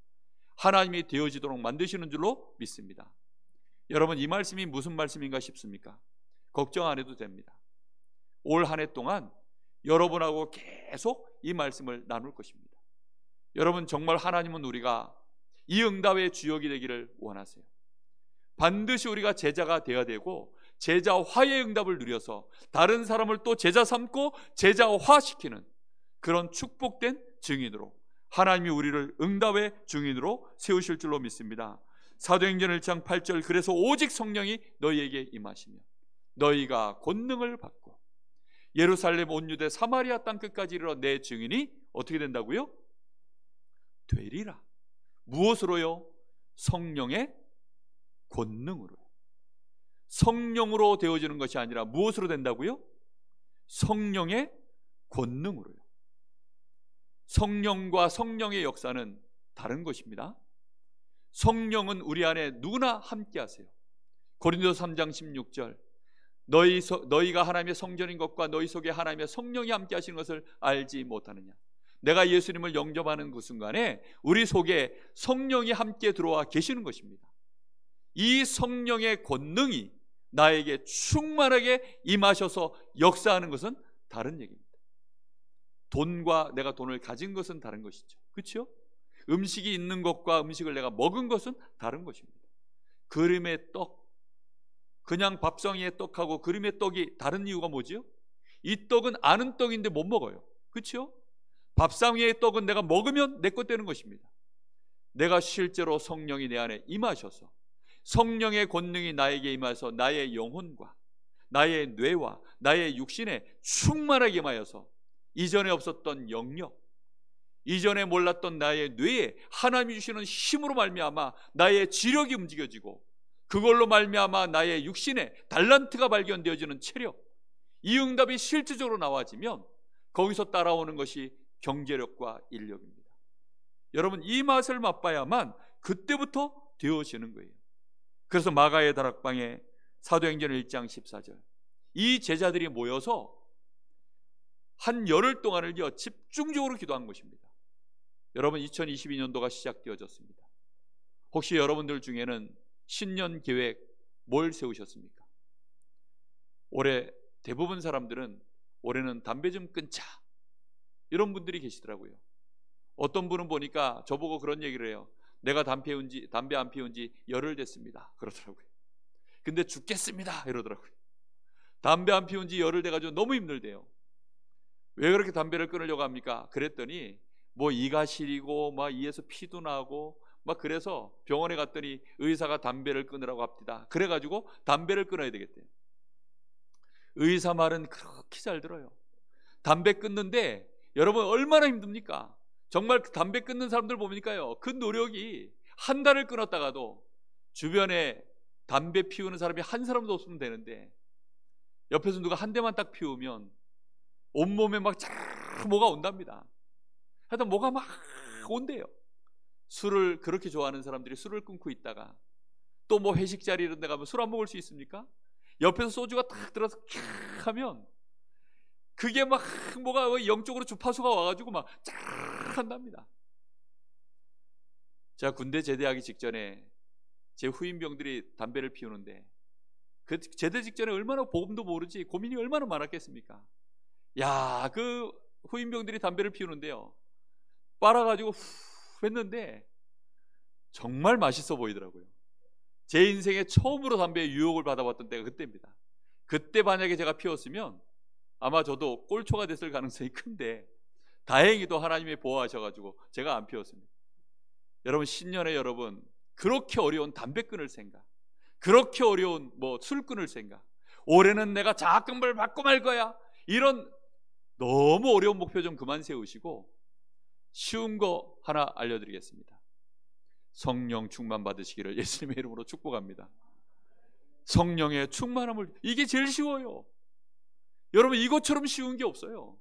하나님이 되어지도록 만드시는 줄로 믿습니다. 여러분, 이 말씀이 무슨 말씀인가 싶습니까? 걱정 안 해도 됩니다. 올 한 해 동안 여러분하고 계속 이 말씀을 나눌 것입니다. 여러분, 정말 하나님은 우리가 이 응답의 주역이 되기를 원하세요. 반드시 우리가 제자가 되어야 되고 제자화의 응답을 누려서 다른 사람을 또 제자 삼고 제자화시키는 그런 축복된 증인으로 하나님이 우리를 응답의 증인으로 세우실 줄로 믿습니다. 사도행전 1장 8절, 그래서 오직 성령이 너희에게 임하시며 너희가 권능을 받고 예루살렘 온 유대 사마리아 땅 끝까지 이르러 내 증인이 어떻게 된다고요? 되리라. 무엇으로요? 성령의 권능으로. 성령으로 되어지는 것이 아니라 무엇으로 된다고요? 성령의 권능으로요. 성령과 성령의 역사는 다른 것입니다. 성령은 우리 안에 누구나 함께 하세요. 고린도서 3장 16절, 너희가 하나님의 성전인 것과 너희 속에 하나님의 성령이 함께 하시는 것을 알지 못하느냐. 내가 예수님을 영접하는 그 순간에 우리 속에 성령이 함께 들어와 계시는 것입니다. 이 성령의 권능이 나에게 충만하게 임하셔서 역사하는 것은 다른 얘기입니다. 돈과 내가 돈을 가진 것은 다른 것이죠. 그렇죠? 음식이 있는 것과 음식을 내가 먹은 것은 다른 것입니다. 그림의 떡, 그냥 밥상위의 떡하고 그림의 떡이 다른 이유가 뭐지요? 이 떡은 아는 떡인데 못 먹어요. 그렇죠? 밥상위의 떡은 내가 먹으면 내 것 되는 것입니다. 내가 실제로 성령이 내 안에 임하셔서 성령의 권능이 나에게 임하여서 나의 영혼과 나의 뇌와 나의 육신에 충만하게 임하여서 이전에 없었던 영역, 이전에 몰랐던 나의 뇌에 하나님이 주시는 힘으로 말미암아 나의 지력이 움직여지고 그걸로 말미암아 나의 육신에 달란트가 발견되어지는 체력, 이 응답이 실질적으로 나와지면 거기서 따라오는 것이 경제력과 인력입니다. 여러분, 이 맛을 맛봐야만 그때부터 되어지는 거예요. 그래서 마가의 다락방에 사도행전 1장 14절, 이 제자들이 모여서 한 열흘 동안을요 집중적으로 기도한 것입니다. 여러분, 2022년도가 시작되어졌습니다. 혹시 여러분들 중에는 신년 계획 뭘 세우셨습니까? 올해 대부분 사람들은 올해는 담배 좀 끊자, 이런 분들이 계시더라고요. 어떤 분은 보니까 저보고 그런 얘기를 해요. 내가 담배 안 피운 지 열흘 됐습니다, 그러더라고요. 근데 죽겠습니다, 이러더라고요. 담배 안 피운 지 열흘 돼가지고 너무 힘들대요. 왜 그렇게 담배를 끊으려고 합니까? 그랬더니 뭐 이가 시리고 막 이에서 피도 나고 막 그래서 병원에 갔더니 의사가 담배를 끊으라고 합니다. 그래가지고 담배를 끊어야 되겠대요. 의사 말은 그렇게 잘 들어요. 담배 끊는데 여러분 얼마나 힘듭니까? 정말 그 담배 끊는 사람들 보니까요, 그 노력이 한 달을 끊었다가도 주변에 담배 피우는 사람이 한 사람도 없으면 되는데 옆에서 누가 한 대만 딱 피우면 온몸에 막 뭐가 온답니다. 하여튼 뭐가 막 온대요. 술을 그렇게 좋아하는 사람들이 술을 끊고 있다가 또 뭐 회식 자리 이런 데 가면 술 안 먹을 수 있습니까? 옆에서 소주가 탁 들어서 캬 하면 그게 막 뭐가 영적으로 주파수가 와가지고 막 쫙 한답니다. 제가 군대 제대하기 직전에 제 후임병들이 담배를 피우는데 그 제대 직전에 얼마나 복음도 모르지 고민이 얼마나 많았겠습니까? 야, 그 후임병들이 담배를 피우는데요, 빨아가지고 후 했는데 정말 맛있어 보이더라고요. 제 인생에 처음으로 담배에 유혹을 받아봤던 때가 그때입니다. 그때 만약에 제가 피웠으면 아마 저도 꼴초가 됐을 가능성이 큰데 다행히도 하나님이 보호하셔가지고 제가 안 피웠습니다. 여러분, 신년에 여러분 그렇게 어려운 담배 끊을 생각, 그렇게 어려운 뭐 술 끊을 생각, 올해는 내가 자학금을 받고 말 거야, 이런 너무 어려운 목표 좀 그만 세우시고 쉬운 거 하나 알려드리겠습니다. 성령 충만 받으시기를 예수님의 이름으로 축복합니다. 성령의 충만함을, 이게 제일 쉬워요. 여러분, 이것처럼 쉬운 게 없어요.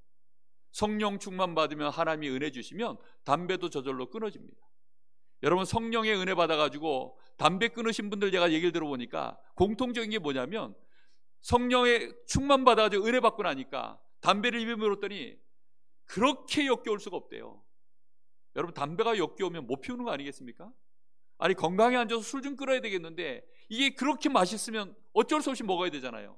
성령 충만 받으면 하나님이 은혜 주시면 담배도 저절로 끊어집니다. 여러분, 성령의 은혜 받아가지고 담배 끊으신 분들 제가 얘기를 들어보니까 공통적인 게 뭐냐면 성령의 충만 받아가지고 은혜 받고 나니까 담배를 입에 물었더니 그렇게 역겨울 수가 없대요. 여러분, 담배가 역겨우면 못 피우는 거 아니겠습니까? 아니, 건강에 앉아서 술 좀 끊어야 되겠는데 이게 그렇게 맛있으면 어쩔 수 없이 먹어야 되잖아요.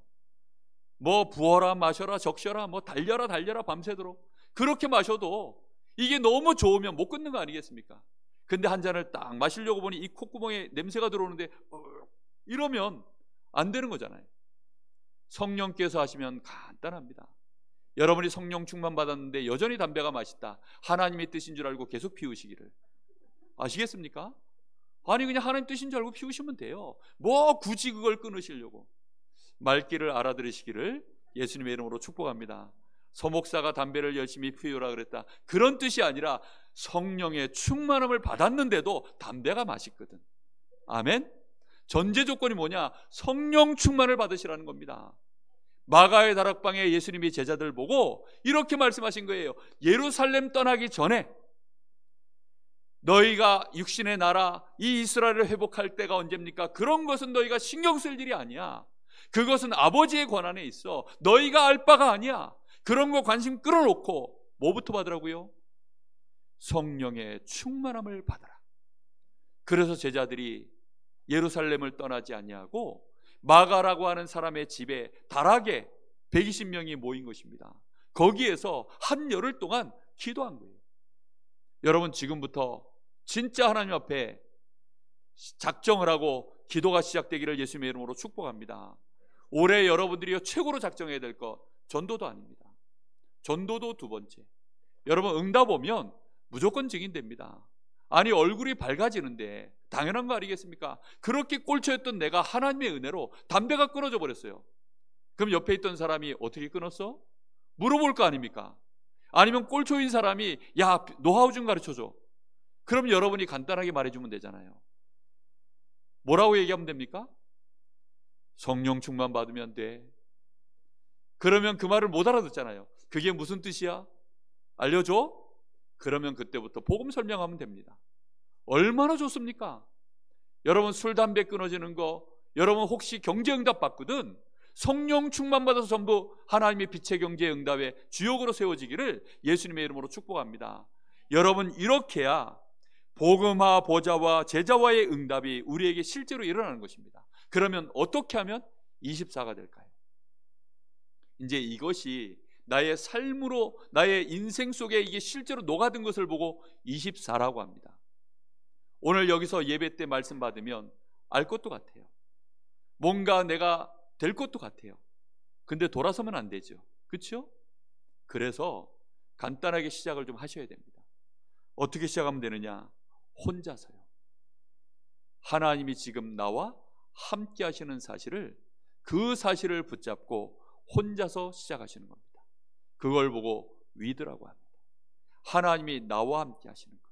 뭐 부어라 마셔라 적셔라 뭐 달려라 밤새도록 그렇게 마셔도 이게 너무 좋으면 못 끊는 거 아니겠습니까? 근데 한 잔을 딱 마시려고 보니 이 콧구멍에 냄새가 들어오는데 이러면 안 되는 거잖아요. 성령께서 하시면 간단합니다. 여러분이 성령 충만 받았는데 여전히 담배가 맛있다, 하나님의 뜻인 줄 알고 계속 피우시기를. 아시겠습니까? 아니, 그냥 하나님 뜻인 줄 알고 피우시면 돼요. 뭐 굳이 그걸 끊으시려고. 말귀를 알아들으시기를 예수님의 이름으로 축복합니다. 서목사가 담배를 열심히 피우라 그랬다, 그런 뜻이 아니라 성령의 충만함을 받았는데도 담배가 맛있거든. 아멘. 전제 조건이 뭐냐? 성령 충만을 받으시라는 겁니다. 마가의 다락방에 예수님이 제자들 보고 이렇게 말씀하신 거예요. 예루살렘 떠나기 전에 너희가 육신의 나라 이 이스라엘을 회복할 때가 언제입니까? 그런 것은 너희가 신경 쓸 일이 아니야. 그것은 아버지의 권한에 있어. 너희가 알 바가 아니야. 그런 거 관심 끌어놓고 뭐부터 받으라고요? 성령의 충만함을 받아라. 그래서 제자들이 예루살렘을 떠나지 아니하고 마가라고 하는 사람의 집에 다락에 120명이 모인 것입니다. 거기에서 한 열흘 동안 기도한 거예요. 여러분, 지금부터 진짜 하나님 앞에 작정을 하고 기도가 시작되기를 예수님의 이름으로 축복합니다. 올해 여러분들이 최고로 작정해야 될 것, 전도도 아닙니다. 전도도 두 번째. 여러분, 응답 오면 무조건 증인됩니다. 아니, 얼굴이 밝아지는데 당연한 거 아니겠습니까? 그렇게 꼴초였던 내가 하나님의 은혜로 담배가 끊어져 버렸어요. 그럼 옆에 있던 사람이 어떻게 끊었어? 물어볼 거 아닙니까? 아니면 꼴초인 사람이 야, 노하우 좀 가르쳐줘. 그럼 여러분이 간단하게 말해주면 되잖아요. 뭐라고 얘기하면 됩니까? 성령 충만 받으면 돼. 그러면 그 말을 못 알아듣잖아요. 그게 무슨 뜻이야? 알려줘? 그러면 그때부터 복음 설명하면 됩니다. 얼마나 좋습니까? 여러분 술, 담배 끊어지는 거, 여러분 혹시 경제응답 받거든 성령 충만 받아서 전부 하나님의 빛의 경제응답의 주역으로 세워지기를 예수님의 이름으로 축복합니다. 여러분 이렇게 해야 복음화 보좌와 제자와의 응답이 우리에게 실제로 일어나는 것입니다. 그러면 어떻게 하면 24가 될까요? 이제 이것이 나의 삶으로 나의 인생 속에 이게 실제로 녹아든 것을 보고 24라고 합니다. 오늘 여기서 예배 때 말씀 받으면 알 것도 같아요. 뭔가 내가 될 것도 같아요. 근데 돌아서면 안 되죠. 그렇죠? 그래서 간단하게 시작을 좀 하셔야 됩니다. 어떻게 시작하면 되느냐? 혼자서요. 하나님이 지금 나와 함께 하시는 사실을, 그 사실을 붙잡고 혼자서 시작하시는 겁니다. 그걸 보고 위드라고 합니다. 하나님이 나와 함께 하시는 것.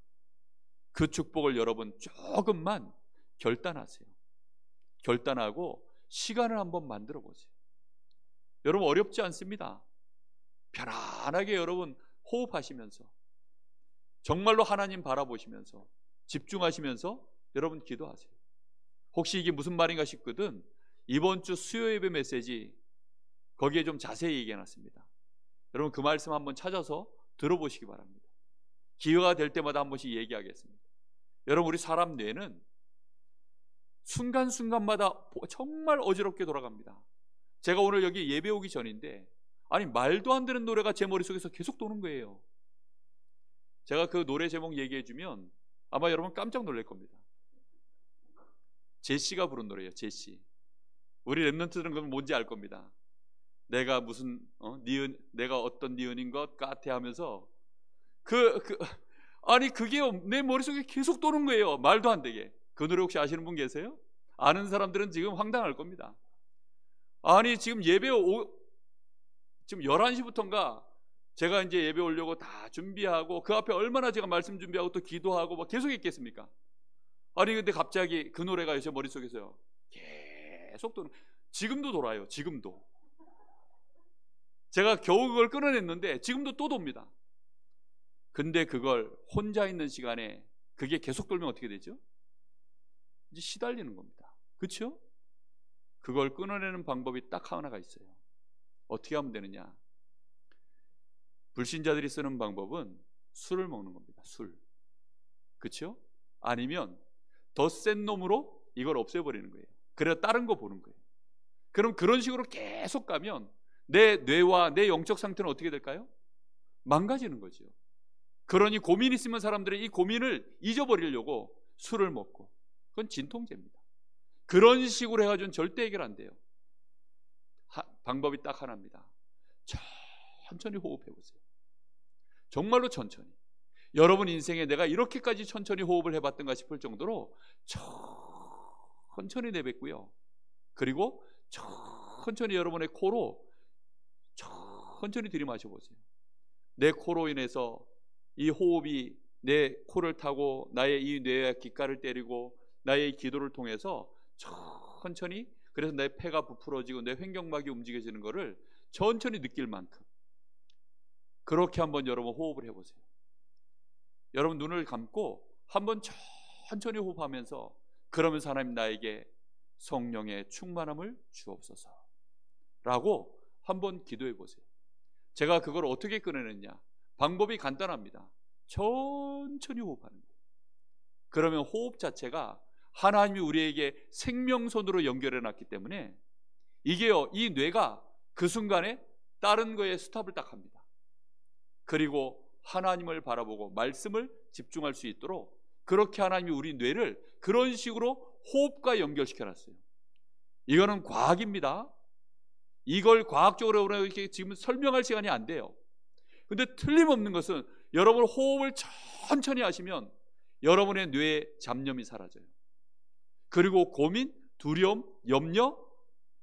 그 축복을 여러분 조금만 결단하세요. 결단하고 시간을 한번 만들어 보세요. 여러분 어렵지 않습니다. 편안하게 여러분 호흡하시면서 정말로 하나님 바라보시면서 집중하시면서 여러분 기도하세요. 혹시 이게 무슨 말인가 싶거든 이번 주 수요 예배 메시지 거기에 좀 자세히 얘기해놨습니다. 여러분 그 말씀 한번 찾아서 들어보시기 바랍니다. 기회가 될 때마다 한 번씩 얘기하겠습니다. 여러분 우리 사람 뇌는 순간순간마다 정말 어지럽게 돌아갑니다. 제가 오늘 여기 예배 오기 전인데 아니 말도 안 되는 노래가 제 머릿속에서 계속 도는 거예요. 제가 그 노래 제목 얘기해주면 아마 여러분 깜짝 놀랄 겁니다. 제시가 부른 노래예요. 제시. 우리 랩런트들은 그건 뭔지 알 겁니다. 내가 무슨 니은, 내가 어떤 니은인 것 같아 하면서 아니 그게 내 머릿속에 계속 도는 거예요. 말도 안 되게. 그 노래 혹시 아시는 분 계세요? 아는 사람들은 지금 황당할 겁니다. 아니 지금 지금 11시부터인가 제가 이제 예배 오려고 다 준비하고 그 앞에 얼마나 제가 말씀 준비하고 또 기도하고 막 계속 있겠습니까? 아니 근데 갑자기 그 노래가 제 머릿속에서요 계속 도는, 지금도 돌아요. 지금도 제가 겨우 그걸 끊어냈는데 지금도 또 돕니다. 근데 그걸 혼자 있는 시간에 그게 계속 돌면 어떻게 되죠? 이제 시달리는 겁니다. 그렇죠? 그걸 끊어내는 방법이 딱 하나가 있어요. 어떻게 하면 되느냐? 불신자들이 쓰는 방법은 술을 먹는 겁니다. 술. 그렇죠? 아니면 더 센 놈으로 이걸 없애버리는 거예요. 그래서 다른 거 보는 거예요. 그럼 그런 식으로 계속 가면 내 뇌와 내 영적 상태는 어떻게 될까요? 망가지는 거죠. 그러니 고민 있으면 사람들이 이 고민을 잊어버리려고 술을 먹고, 그건 진통제입니다. 그런 식으로 해가지고는 절대 해결 안 돼요. 방법이 딱 하나입니다. 천천히 호흡해 보세요. 정말로 천천히. 여러분 인생에 내가 이렇게까지 천천히 호흡을 해봤던가 싶을 정도로 천천히 내뱉고요. 그리고 천천히 여러분의 코로 천천히 들이마셔 보세요. 내 코로 인해서 이 호흡이 내 코를 타고 나의 이 뇌의 귓가를 때리고 나의 기도를 통해서 천천히, 그래서 내 폐가 부풀어지고 내 횡격막이 움직여지는 것을 천천히 느낄 만큼 그렇게 한번 여러분 호흡을 해보세요. 여러분 눈을 감고 한번 천천히 호흡하면서 그러면서 하나님 나에게 성령의 충만함을 주옵소서 라고 한번 기도해 보세요. 제가 그걸 어떻게 끊어냈냐? 방법이 간단합니다. 천천히 호흡하는 거예요. 그러면 호흡 자체가 하나님이 우리에게 생명선으로 연결해 놨기 때문에 이게요, 이 뇌가 그 순간에 다른 거에 스탑을 딱 합니다. 그리고 하나님을 바라보고 말씀을 집중할 수 있도록 그렇게 하나님이 우리 뇌를 그런 식으로 호흡과 연결시켜 놨어요. 이거는 과학입니다. 이걸 과학적으로 이렇게 지금 설명할 시간이 안 돼요. 근데 틀림없는 것은 여러분 호흡을 천천히 하시면 여러분의 뇌에 잡념이 사라져요. 그리고 고민, 두려움, 염려,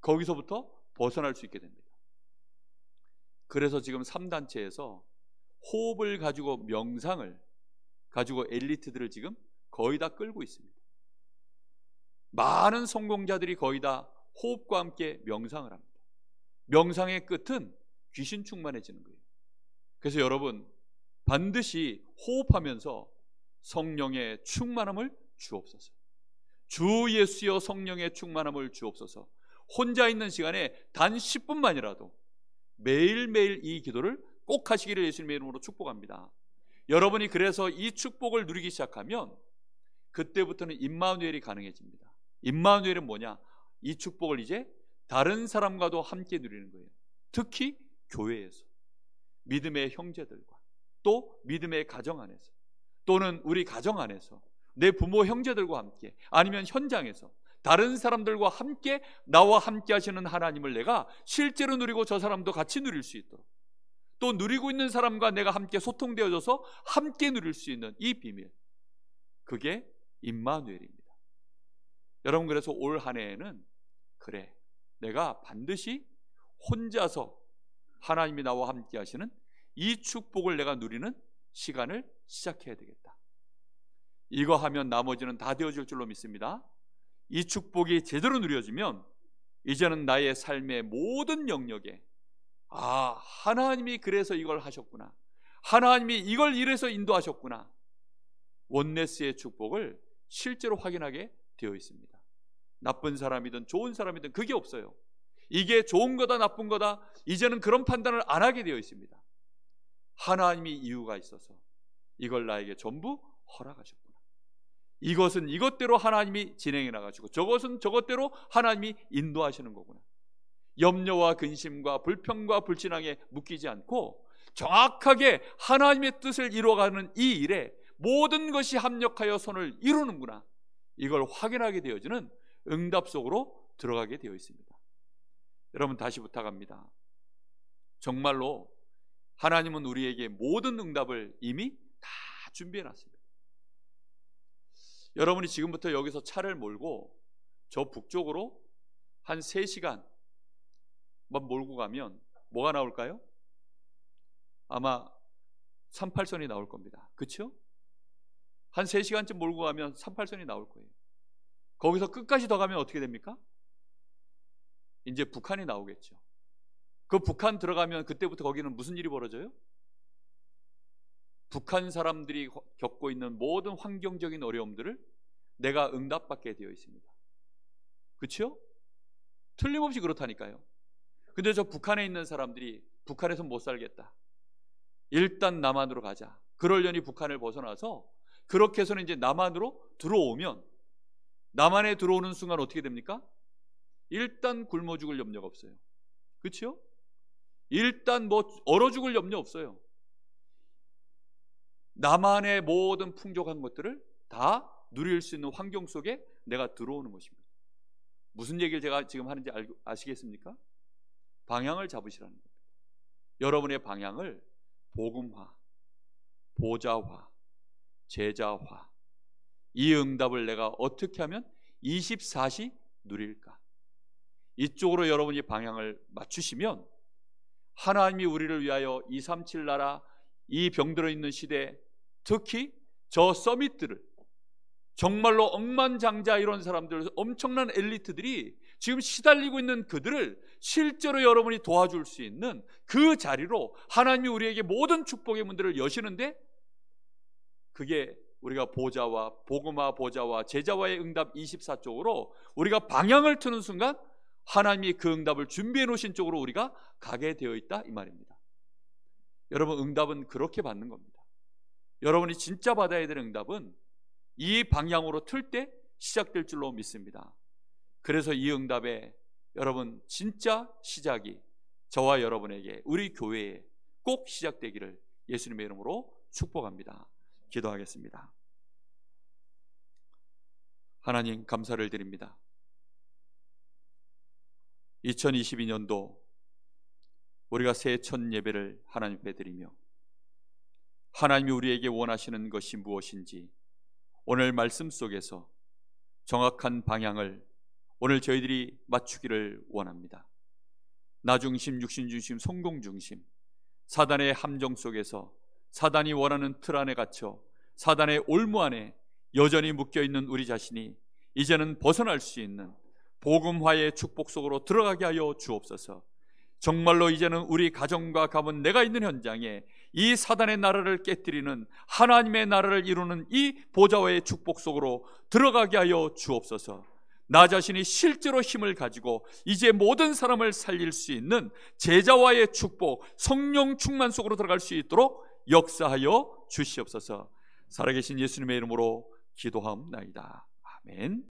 거기서부터 벗어날 수 있게 됩니다. 그래서 지금 3단체에서 호흡을 가지고 명상을 가지고 엘리트들을 지금 거의 다 끌고 있습니다. 많은 성공자들이 거의 다 호흡과 함께 명상을 합니다. 명상의 끝은 귀신 충만해지는 거예요. 그래서 여러분 반드시 호흡하면서 성령의 충만함을 주옵소서. 주 예수여 성령의 충만함을 주옵소서. 혼자 있는 시간에 단 10분만이라도 매일매일 이 기도를 꼭 하시기를 예수님의 이름으로 축복합니다. 여러분이 그래서 이 축복을 누리기 시작하면 그때부터는 임마누엘이 가능해집니다. 임마누엘은 뭐냐? 이 축복을 이제 다른 사람과도 함께 누리는 거예요. 특히 교회에서, 믿음의 형제들과, 또 믿음의 가정 안에서, 또는 우리 가정 안에서, 내 부모 형제들과 함께, 아니면 현장에서 다른 사람들과 함께 나와 함께 하시는 하나님을 내가 실제로 누리고 저 사람도 같이 누릴 수 있도록, 또 누리고 있는 사람과 내가 함께 소통되어져서 함께 누릴 수 있는 이 비밀, 그게 임마누엘입니다. 여러분, 그래서 올 한 해에는 그래, 내가 반드시 혼자서 하나님이 나와 함께 하시는 이 축복을 내가 누리는 시간을 시작해야 되겠다. 이거 하면 나머지는 다 되어질 줄로 믿습니다. 이 축복이 제대로 누려지면 이제는 나의 삶의 모든 영역에 하나님이 그래서 이걸 하셨구나, 하나님이 이걸 이래서 인도하셨구나, 원네스의 축복을 실제로 확인하게 되어 있습니다. 나쁜 사람이든 좋은 사람이든 그게 없어요. 이게 좋은 거다 나쁜 거다 이제는 그런 판단을 안 하게 되어 있습니다. 하나님이 이유가 있어서 이걸 나에게 전부 허락하셨구나, 이것은 이것대로 하나님이 진행해 나가시고 저것은 저것대로 하나님이 인도하시는 거구나. 염려와 근심과 불평과 불신앙에 묶이지 않고 정확하게 하나님의 뜻을 이루어가는 이 일에 모든 것이 합력하여 선을 이루는구나, 이걸 확인하게 되어지는 응답 속으로 들어가게 되어 있습니다. 여러분, 다시 부탁합니다. 정말로 하나님은 우리에게 모든 응답을 이미 다 준비해 놨습니다. 여러분이 지금부터 여기서 차를 몰고 저 북쪽으로 한 3시간 몰고 가면 뭐가 나올까요? 아마 38선이 나올 겁니다. 그렇죠? 한 3시간쯤 몰고 가면 38선이 나올 거예요. 거기서 끝까지 더 가면 어떻게 됩니까? 이제 북한이 나오겠죠. 그 북한 들어가면 그때부터 거기는 무슨 일이 벌어져요? 북한 사람들이 겪고 있는 모든 환경적인 어려움들을 내가 응답받게 되어 있습니다. 그렇죠? 틀림없이 그렇다니까요. 근데 저 북한에 있는 사람들이 북한에서 못 살겠다, 일단 남한으로 가자, 그러려니 북한을 벗어나서 그렇게 해서는 이제 남한으로 들어오면, 남한에 들어오는 순간 어떻게 됩니까? 일단 굶어 죽을 염려가 없어요. 그렇죠? 일단 얼어 죽을 염려 없어요. 남한의 모든 풍족한 것들을 다 누릴 수 있는 환경 속에 내가 들어오는 것입니다. 무슨 얘기를 제가 지금 하는지 아시겠습니까? 방향을 잡으시라는 겁니다. 여러분의 방향을 복음화, 보좌화, 제자화, 이 응답을 내가 어떻게 하면 24시 누릴까, 이쪽으로 여러분이 방향을 맞추시면 하나님이 우리를 위하여 237 나라, 이 병들어 있는 시대, 특히 저 서밋들을, 정말로 억만장자 이런 사람들, 엄청난 엘리트들이 지금 시달리고 있는 그들을 실제로 여러분이 도와줄 수 있는 그 자리로 하나님이 우리에게 모든 축복의 문들을 여시는데, 그게 우리가 보좌와 복음화, 보좌와 제자와의 응답 24쪽으로 우리가 방향을 트는 순간 하나님이 그 응답을 준비해 놓으신 쪽으로 우리가 가게 되어 있다, 이 말입니다. 여러분, 응답은 그렇게 받는 겁니다. 여러분이 진짜 받아야 될 응답은 이 방향으로 틀 때 시작될 줄로 믿습니다. 그래서 이 응답의 여러분 진짜 시작이 저와 여러분에게, 우리 교회에 꼭 시작되기를 예수님의 이름으로 축복합니다. 기도하겠습니다. 하나님, 감사를 드립니다. 2022년도 우리가 새 첫 예배를 하나님 앞에 드리며 하나님이 우리에게 원하시는 것이 무엇인지 오늘 말씀 속에서 정확한 방향을 오늘 저희들이 맞추기를 원합니다. 나 중심, 육신 중심, 성공 중심, 사단의 함정 속에서 사단이 원하는 틀 안에 갇혀 사단의 올무 안에 여전히 묶여있는 우리 자신이 이제는 벗어날 수 있는 복음화의 축복 속으로 들어가게 하여 주옵소서. 정말로 이제는 우리 가정과 가문, 내가 있는 현장에 이 사단의 나라를 깨뜨리는 하나님의 나라를 이루는 이 보좌와의 축복 속으로 들어가게 하여 주옵소서. 나 자신이 실제로 힘을 가지고 이제 모든 사람을 살릴 수 있는 제자와의 축복, 성령 충만 속으로 들어갈 수 있도록 역사하여 주시옵소서. 살아계신 예수님의 이름으로 기도하옵나이다. 아멘.